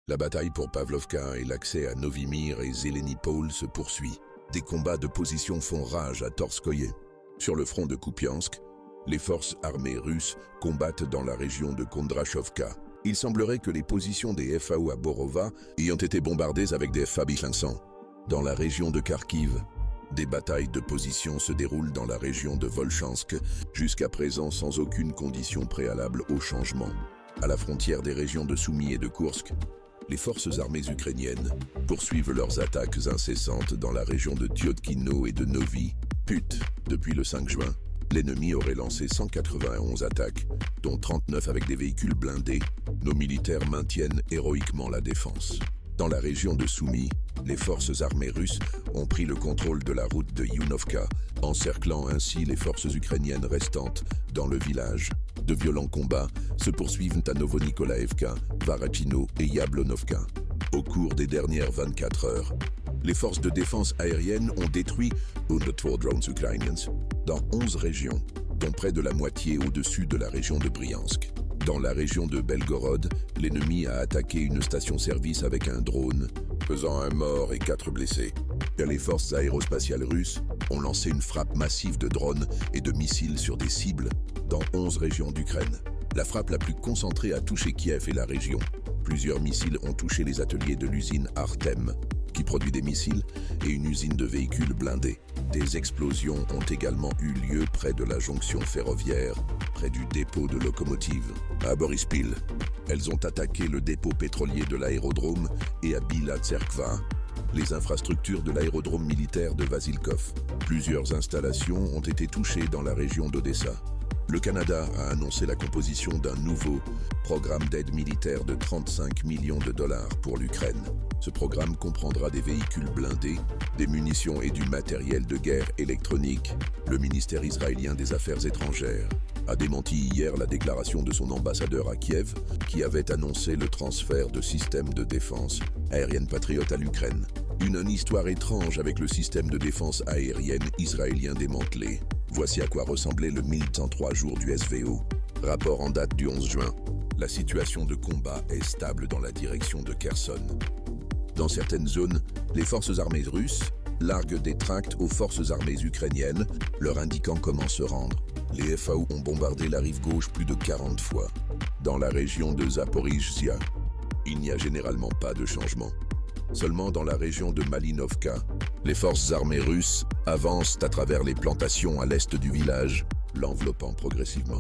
La bataille pour Pavlovka et l'accès à Novimir et Zelenipol se poursuit. Des combats de position font rage à Torskoye. Sur le front de Kupiansk, les forces armées russes combattent dans la région de Kondrachovka. Il semblerait que les positions des FAO à Borova ayant été bombardées avec des FAB-500. Dans la région de Kharkiv, des batailles de position se déroulent dans la région de Volchansk, jusqu'à présent sans aucune condition préalable au changement. À la frontière des régions de Soumy et de Koursk, les forces armées ukrainiennes poursuivent leurs attaques incessantes dans la région de Tyotkino et de Novi Put. Depuis le 5 juin, l'ennemi aurait lancé 191 attaques, dont 39 avec des véhicules blindés. Nos militaires maintiennent héroïquement la défense. Dans la région de Soumy, les forces armées russes ont pris le contrôle de la route de Yunovka, encerclant ainsi les forces ukrainiennes restantes dans le village. De violents combats se poursuivent à Novonikolaevka, Varachino et Yablonovka. Au cours des dernières 24 heures, les forces de défense aérienne ont détruit 104 drones ukrainiens dans 11 régions, dont près de la moitié au-dessus de la région de Bryansk. Dans la région de Belgorod, l'ennemi a attaqué une station-service avec un drone, faisant un mort et 4 blessés. Et les forces aérospatiales russes ont lancé une frappe massive de drones et de missiles sur des cibles dans 11 régions d'Ukraine. La frappe la plus concentrée a touché Kiev et la région. Plusieurs missiles ont touché les ateliers de l'usine Artem, qui produit des missiles, et une usine de véhicules blindés. Des explosions ont également eu lieu près de la jonction ferroviaire, près du dépôt de locomotives. À Borispil, elles ont attaqué le dépôt pétrolier de l'aérodrome et à Bila Tserkva, les infrastructures de l'aérodrome militaire de Vasilkov. Plusieurs installations ont été touchées dans la région d'Odessa. Le Canada a annoncé la composition d'un nouveau programme d'aide militaire de 35 millions de dollars pour l'Ukraine. Ce programme comprendra des véhicules blindés, des munitions et du matériel de guerre électronique. Le ministère israélien des Affaires étrangères a démenti hier la déclaration de son ambassadeur à Kiev, qui avait annoncé le transfert de systèmes de défense aérienne patriote à l'Ukraine. Une histoire étrange avec le système de défense aérienne israélien démantelé. Voici à quoi ressemblait le 1103 jours du SVO. Rapport en date du 11 juin. La situation de combat est stable dans la direction de Kherson. Dans certaines zones, les forces armées russes larguent des tracts aux forces armées ukrainiennes, leur indiquant comment se rendre. Les FAO ont bombardé la rive gauche plus de 40 fois. Dans la région de Zaporizhzhia, il n'y a généralement pas de changement. Seulement dans la région de Malinovka, les forces armées russes avancent à travers les plantations à l'est du village, l'enveloppant progressivement.